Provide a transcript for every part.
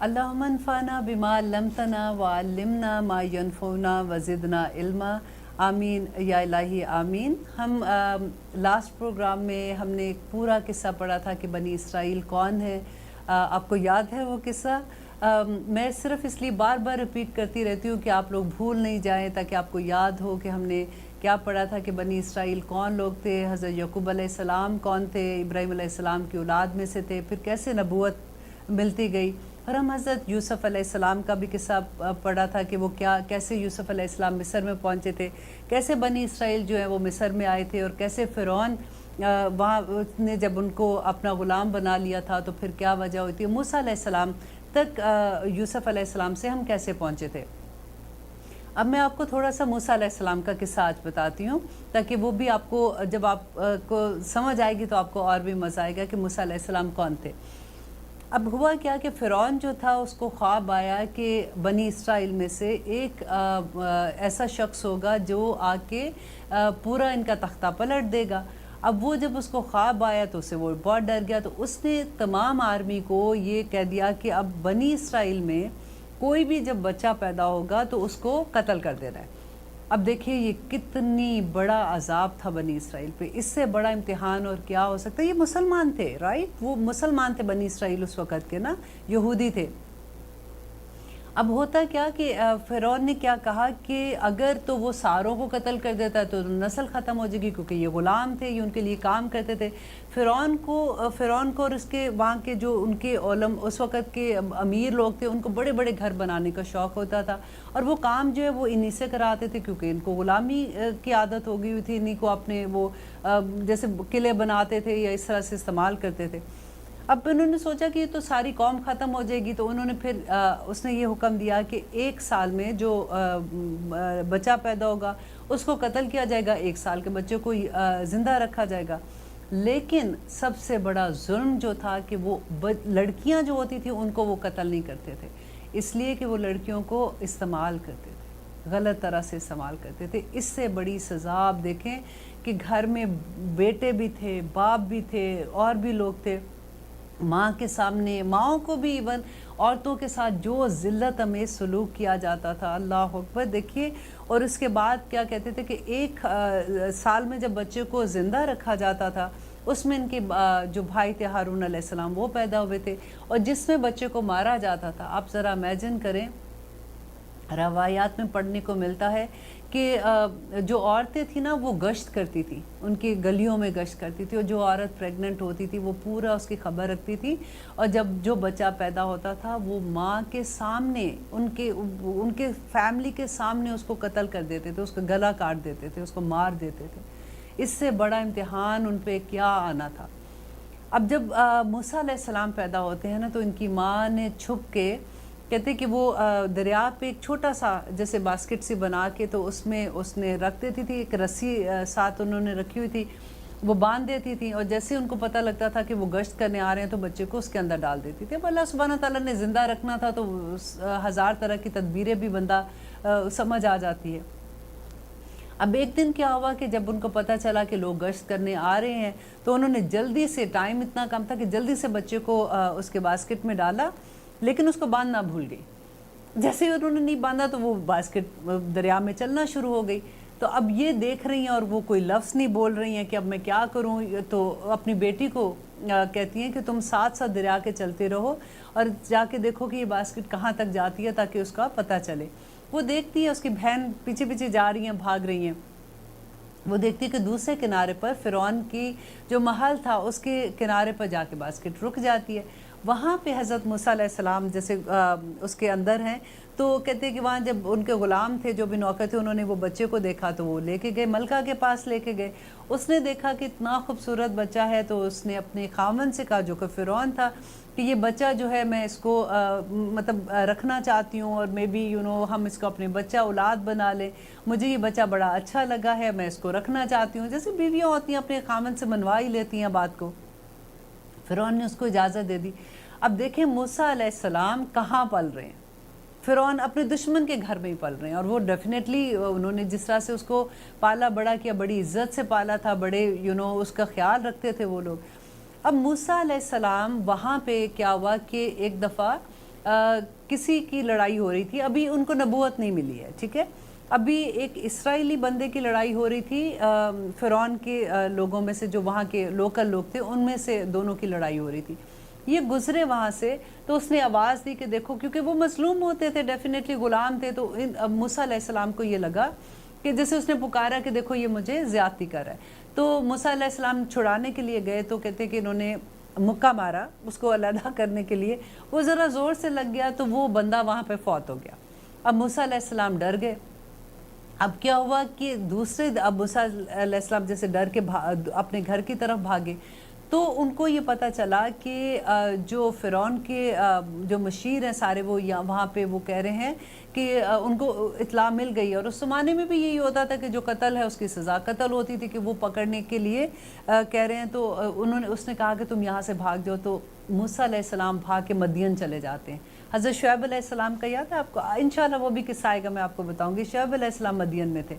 اللہم انفعنا بما علمتنا وعلمنا ما ینفعنا وزدنا علما، آمین یا الہی آمین۔ ہم لاسٹ پروگرام میں ہم نے ایک پورا قصہ پڑھا تھا کہ بنی اسرائیل کون ہے۔ آپ کو یاد ہے وہ قصہ؟ میں صرف اس لیے بار بار ریپیٹ کرتی رہتی ہوں کہ آپ لوگ بھول نہیں جائیں، تاکہ آپ کو یاد ہو کہ ہم نے کیا پڑھا تھا کہ بنی اسرائیل کون لوگ تھے، حضرت یعقوب علیہ السلام کون تھے، ابراہیم علیہ السلام کی اولاد میں سے تھے، پھر کیسے نبوت ملتی گئی، اور ہم حضرت یوسف علیہ السلام کا بھی قصہ پڑھا تھا کہ وہ کیسے یوسف علیہ السلام مصر میں پہنچے تھے، کیسے بنی اسرائیل جو ہے وہ مصر میں آئے تھے، اور کیسے فرعون وہاں نے جب ان کو اپنا غلام بنا لیا تھا تو پھر کیا وجہ ہوئی تھی، موسیٰ علیہ السلام تک یوسف علیہ السلام سے ہم کیسے پہنچے تھے۔ اب میں آپ کو تھوڑا سا موسیٰ علیہ السلام کا قصہ آج بتاتی ہوں، تاکہ وہ بھی آپ کو جب آپ کو سمجھ آئے گی تو آپ کو اور بھی مزہ آئے گا کہ موسیٰ علیہ السلام کون تھے۔ اب ہوا کیا کہ فرعون جو تھا اس کو خواب آیا کہ بنی اسرائیل میں سے ایک ایسا شخص ہوگا جو آ کے پورا ان کا تختہ پلٹ دے گا۔ اب وہ جب اس کو خواب آیا تو اسے وہ بہت ڈر گیا، تو اس نے تمام آرمی کو یہ کہہ دیا کہ اب بنی اسرائیل میں کوئی بھی جب بچہ پیدا ہوگا تو اس کو قتل کر دینا ہے۔ اب دیکھیے یہ کتنی بڑا عذاب تھا بنی اسرائیل پہ، اس سے بڑا امتحان اور کیا ہو سکتا ہے۔ یہ مسلمان تھے، رائٹ، وہ مسلمان تھے بنی اسرائیل اس وقت کے نا، یہودی تھے۔ اب ہوتا کیا کہ فرعون نے کیا کہا کہ اگر تو وہ ساروں کو قتل کر دیتا تو نسل ختم ہو جائے گی، کیونکہ یہ غلام تھے، یہ ان کے لیے کام کرتے تھے۔ فرعون کو اور اس کے وہاں کے جو ان کے اس وقت کے امیر لوگ تھے، ان کو بڑے بڑے گھر بنانے کا شوق ہوتا تھا، اور وہ کام جو ہے وہ انہی سے کراتے تھے، کیونکہ ان کو غلامی کی عادت ہو گئی ہوئی تھی، انہی کو اپنے وہ جیسے قلعے بناتے تھے یا اس طرح سے استعمال کرتے تھے۔ اب انہوں نے سوچا کہ یہ تو ساری قوم ختم ہو جائے گی، تو انہوں نے پھر اس نے یہ حکم دیا کہ 1 سال میں جو بچہ پیدا ہوگا اس کو قتل کیا جائے گا، 1 سال کے بچے کو زندہ رکھا جائے گا۔ لیکن سب سے بڑا ظلم جو تھا کہ وہ لڑکیاں جو ہوتی تھیں ان کو وہ قتل نہیں کرتے تھے، اس لیے کہ وہ لڑکیوں کو استعمال کرتے تھے، غلط طرح سے استعمال کرتے تھے۔ اس سے بڑی سزا آپ دیکھیں کہ گھر میں بیٹے بھی تھے، باپ بھی تھے، اور بھی لوگ تھے، ماں کے سامنے، ماؤں کو بھی ایون عورتوں کے ساتھ جو ذلت امیز سلوک کیا جاتا تھا، اللہ اکبر۔ دیکھیے، اور اس کے بعد کیا کہتے تھے کہ 1 سال میں جب بچے کو زندہ رکھا جاتا تھا، اس میں ان کے جو بھائی تھے ہارون علیہ السلام وہ پیدا ہوئے تھے، اور جس میں بچے کو مارا جاتا تھا، آپ ذرا امیجن کریں، روایات میں پڑھنے کو ملتا ہے کہ جو عورتیں تھیں نا وہ گشت کرتی تھی، ان کی گلیوں میں گشت کرتی تھی، اور جو عورت پریگننٹ ہوتی تھی وہ پورا اس کی خبر رکھتی تھی، اور جب جو بچہ پیدا ہوتا تھا وہ ماں کے سامنے، ان کے فیملی کے سامنے اس کو قتل کر دیتے تھے، اس کا گلا کاٹ دیتے تھے، اس کو مار دیتے تھے۔ اس سے بڑا امتحان ان پہ کیا آنا تھا۔ اب جب موسیٰ علیہ السلام پیدا ہوتے ہیں نا، تو ان کی ماں نے چھپ کے، کہتے کہ وہ دریا پہ ایک چھوٹا سا جیسے باسکٹ سی بنا کے، تو اس میں اس نے رکھ دیتی تھی، ایک رسی ساتھ انہوں نے رکھی ہوئی تھی، وہ باندھ دیتی تھی، اور جیسے ان کو پتہ لگتا تھا کہ وہ گشت کرنے آ رہے ہیں تو بچے کو اس کے اندر ڈال دیتی تھی۔ اب اللہ سبحانہ تعالیٰ نے زندہ رکھنا تھا تو 1000 طرح کی تدبیریں بھی بندہ سمجھ آ جاتی ہے۔ اب ایک دن کیا ہوا کہ جب ان کو پتہ چلا کہ لوگ گشت کرنے آ رہے ہیں، تو انہوں نے جلدی سے، ٹائم اتنا کم تھا کہ جلدی سے بچے کو اس کے باسکٹ میں ڈالا، لیکن اس کو باندھنا بھول گئی۔ جیسے ہی انہوں نے نہیں باندھا تو وہ باسکٹ دریا میں چلنا شروع ہو گئی۔ تو اب یہ دیکھ رہی ہیں اور وہ کوئی لفظ نہیں بول رہی ہیں کہ اب میں کیا کروں، تو اپنی بیٹی کو کہتی ہیں کہ تم ساتھ ساتھ دریا کے چلتے رہو اور جا کے دیکھو کہ یہ باسکٹ کہاں تک جاتی ہے، تاکہ اس کا پتہ چلے۔ وہ دیکھتی ہے اس کی بہن پیچھے پیچھے جا رہی ہیں، بھاگ رہی ہیں۔ وہ دیکھتی ہے کہ دوسرے کنارے پر فرعون کی جو محل تھا اس کے کنارے پر جا کے باسکٹ رک جاتی ہے۔ وہاں پہ حضرت موسیٰ علیہ السلام جیسے اس کے اندر ہیں، تو کہتے ہیں کہ وہاں جب ان کے غلام تھے، جو بھی نوکر تھے، انہوں نے وہ بچے کو دیکھا تو وہ لے کے گئے، ملکہ کے پاس لے کے گئے۔ اس نے دیکھا کہ اتنا خوبصورت بچہ ہے، تو اس نے اپنے خاوند سے کہا، جو کہ فرعون تھا، کہ یہ بچہ جو ہے میں اس کو مطلب رکھنا چاہتی ہوں، اور مے بی ہم اس کو اپنے بچہ اولاد بنا لیں، مجھے یہ بچہ بڑا اچھا لگا ہے، میں اس کو رکھنا چاہتی ہوں۔ جیسے بیویاں ہوتی ہیں اپنے خاوند سے منوا ہی لیتی ہیں بات کو۔ فرعون نے اس کو اجازت دے دی۔ اب دیکھیں موسیٰ علیہ السلام کہاں پل رہے ہیں، فرعون اپنے دشمن کے گھر میں ہی پل رہے ہیں، اور وہ ڈیفینیٹلی انہوں نے جس طرح سے اس کو پالا بڑا کیا، بڑی عزت سے پالا تھا، بڑے اس کا خیال رکھتے تھے وہ لوگ۔ اب موسیٰ علیہ السلام وہاں پہ کیا ہوا کہ ایک دفعہ किसी की लड़ाई हो रही थी, अभी उनको नबूवत नहीं मिली है, ठीक है। अभी एक इस्राएली बंदे की लड़ाई हो रही थी फ़िरौन के लोगों में से, जो वहाँ के लोकल लोग थे उनमें से दोनों की लड़ाई हो रही थी। ये गुजरे वहाँ से तो उसने आवाज़ दी कि देखो, क्योंकि वो मजलूम होते थे, डेफिनेटली गुलाम थे, तो मूसा अलैहिस्सलाम को ये लगा कि जैसे उसने पुकारा कि देखो ये मुझे ज़्यादती कर रहा है। तो मूसा अलैहिस्सलाम छुड़ाने के लिए गए तो कहते कि इन्होंने मुक्का मारा उसको अलहदा करने के लिए, वो ज़रा ज़ोर से लग गया तो वो बंदा वहाँ पे फौत हो गया। अब मूसा अलैहिस्सलाम डर गए। अब क्या हुआ कि अब मूसा अलैहिस्सलाम जैसे डर के अपने घर की तरफ भागे, तो उनको ये पता चला कि जो फ़िरौन के जो मशीर हैं सारे, वो वहाँ पे वो कह रहे हैं कि उनको इत्तला मिल गई। और उस ज़माने में भी यही होता था कि जो कत्ल है उसकी सज़ा कत्ल होती थी, कि वो पकड़ने के लिए कह रहे हैं। तो उसने कहा कि तुम यहाँ से भाग जाओ। तो मूसा अलैहिस्सलाम भाग के मदियन चले जाते हैं। हज़रत शुएब अलैहिस्सलाम का याद है आपको? इंशाअल्लाह वो भी किस्सा आएगा, मैं आपको बताऊँगी। शुएब अलैहिस्सलाम मदियन में थे,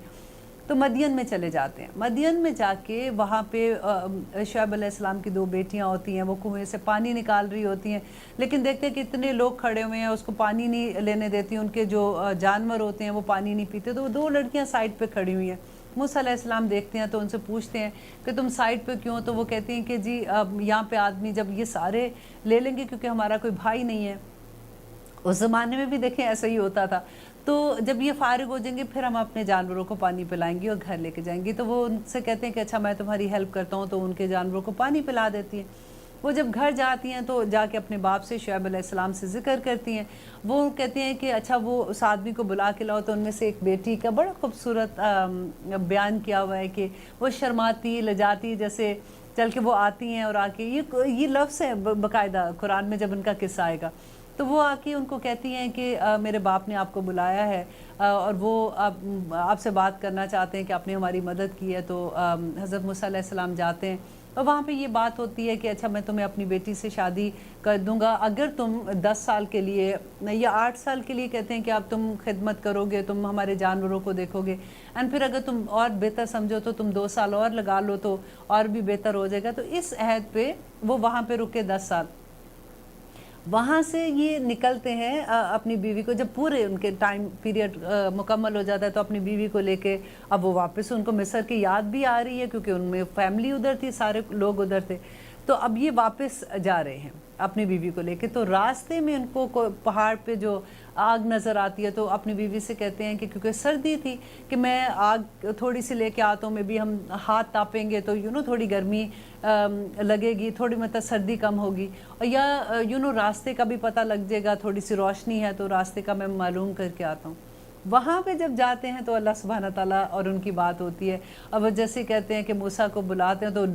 तो मदियन में चले जाते हैं। मदियन में जाके वहाँ पे शुएब अलैहिस्सलाम की 2 बेटियाँ होती हैं, वो कुएं से पानी निकाल रही होती हैं, लेकिन देखते हैं कि इतने लोग खड़े हुए हैं, उसको पानी नहीं लेने देती। उनके जो जानवर होते हैं वो पानी नहीं पीते, तो वो 2 लड़कियाँ साइड पे खड़ी हुई हैं। मूसा अलैहिस्सलाम देखते हैं तो उनसे पूछते हैं कि तुम साइड पे क्यों? तो वो कहती हैं कि जी यहाँ पे आदमी जब ये सारे ले लेंगे, क्योंकि हमारा कोई भाई नहीं है। उस ज़माने में भी देखें ऐसा ही होता था। तो जब ये फ़ारिग हो जाएंगे फिर हम अपने जानवरों को पानी पिलाएंगे और घर लेके जाएंगी। तो वो उनसे कहते हैं कि अच्छा मैं तुम्हारी हेल्प करता हूँ, तो उनके जानवरों को पानी पिला देती हैं। वो जब घर जाती हैं तो जाके अपने बाप से, शुएब अलैहिस्सलाम से ज़िक्र करती हैं। वो कहते हैं कि अच्छा वो उस आदमी को बुला के लाओ। तो उनमें से एक बेटी का बड़ा खूबसूरत बयान किया हुआ है कि वो शर्माती लजाती जैसे चल के वो आती हैं और आके ये लफ्ज़ है बाकायदा कुरान में जब उनका किस्सा आएगा, तो वो आके उनको कहती हैं कि मेरे बाप ने आपको बुलाया है और वो आपसे बात करना चाहते हैं कि आपने हमारी मदद की है। तो हज़रत मूसा अलैहिस्सलाम जाते हैं और वहाँ पे ये बात होती है कि अच्छा मैं तुम्हें अपनी बेटी से शादी कर दूंगा अगर तुम 10 साल के लिए या 8 साल के लिए, कहते हैं कि अब तुम खिदमत करोगे, तुम हमारे जानवरों को देखोगे, एंड फिर अगर तुम और बेहतर समझो तो तुम 2 साल और लगा लो तो और भी बेहतर हो जाएगा। तो इस अहद पे वो वहाँ पे रुके 10 साल। वहाँ से ये निकलते हैं अपनी बीवी को, जब पूरे उनके टाइम पीरियड मुकम्मल हो जाता है तो अपनी बीवी को लेके अब वो वापस, उनको मिस्र की याद भी आ रही है क्योंकि उनमें फैमिली उधर थी, सारे लोग उधर थे। तो अब ये वापस जा रहे हैं अपनी बीवी को लेके। तो रास्ते में उनको पहाड़ पे जो आग नज़र आती है तो अपनी बीवी से कहते हैं कि क्योंकि सर्दी थी कि मैं आग थोड़ी सी लेके आता हूँ, मैं भी हम हाथ तापेंगे तो थोड़ी गर्मी लगेगी, थोड़ी मतलब सर्दी कम होगी, और या रास्ते का भी पता लग जाएगा, थोड़ी सी रोशनी है तो रास्ते का मैं मालूम करके आता हूँ। वहाँ पे जब जाते हैं तो अल्लाह सुब्हाना ताला और उनकी बात होती है। अब जैसे कहते हैं कि मूसा को बुलाते हैं तो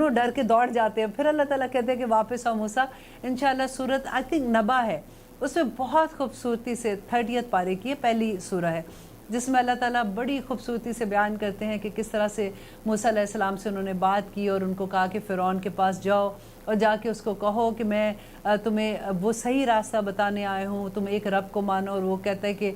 डर के दौड़ जाते हैं। फिर अल्लाह ताला कहते हैं कि वापस आओ मूसा, इंशाल्लाह सूरत आई थिंक नबा है, उसमें बहुत खूबसूरती से 30th पारे की पहली सूरह है जिसमें अल्लाह ताला बड़ी खूबसूरती से बयान करते हैं कि किस तरह से मूसा अलैहिस्सलाम से उन्होंने बात की और उनको कहा कि फ़िरौन के पास जाओ और जाके उसको कहो कि मैं तुम्हें वो सही रास्ता बताने आया हूँ, तुम एक रब को मानो। और वो कहता है कि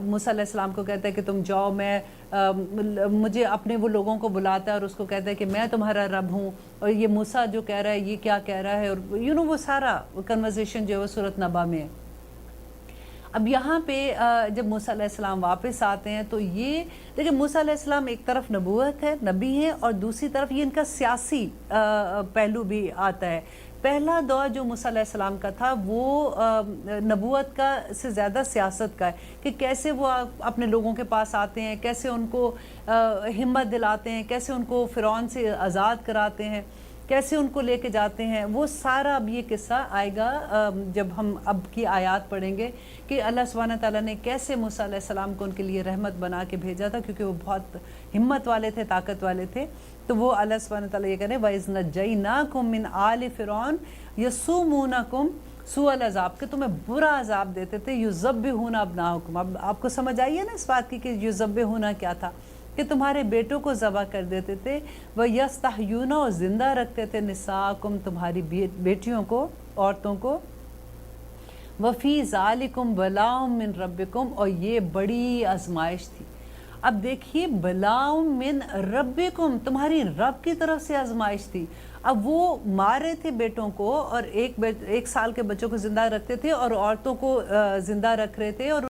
मूसा अलैहिस्सलाम को कहता है कि तुम जाओ, मैं मुझे अपने वो लोगों को बुलाता है और उसको कहता है कि मैं तुम्हारा रब हूँ, और ये मूसा जो कह रहा है ये क्या कह रहा है, और वो सारा कन्वर्सेशन जो है वो सूरत नबा में है। अब यहाँ पे जब मूसा अलैहिस्सलाम वापस आते हैं तो ये देखिए मूसा अलैहिस्सलाम एक तरफ नबूवत है, नबी हैं, और दूसरी तरफ ये इनका सियासी पहलू भी आता है। पहला दौर जो मूसा अलैहिस्सलाम का था वो नबूवत का से ज़्यादा सियासत का है कि कैसे वो अपने लोगों के पास आते हैं, कैसे उनको हिम्मत दिलाते हैं, कैसे उनको फ़िरौन से आज़ाद कराते हैं, कैसे उनको लेके जाते हैं। वो सारा अब ये किस्सा आएगा जब हम अब की आयत पढ़ेंगे कि अल्लाह सुब्हानहू तआला ने कैसे मूसा अलैहिस्सलाम को उनके लिए रहमत बना के भेजा था, क्योंकि वो बहुत हिम्मत वाले थे, ताकत वाले थे। तो वो अल्लाह सुब्हानहू तआला ये कह रहे हैं वइज़ नज्जयनाकुम मिन आलि फ़िरौन यसुमूनकुम सूअल अज़ाब, के तुम्हें बुरा अज़ाब देते थे, युज़ब्बिहूना अब्नाअकुम। अब आपको समझ आई है ना इस बात की कि युज़ब्बिहूना क्या था, कि तुम्हारे बेटों को ज़बह कर देते थे। वह यस्तहयूना, और ज़िंदा रखते थे, निसाकुम, तुम्हारी बेटियों को, औरतों को। वफ़ी ज़ालिकुम बलाउम मिन रब्बिकुम, और ये बड़ी आजमाइश थी। اب دیکھیے بلاؤ من ربکم، تمہاری رب کی طرف سے آزمائش تھی. اب وہ مار رہے تھے بیٹوں کو اور 1 سال کے بچوں کو زندہ رکھتے تھے اور عورتوں کو زندہ رکھ رہے تھے اور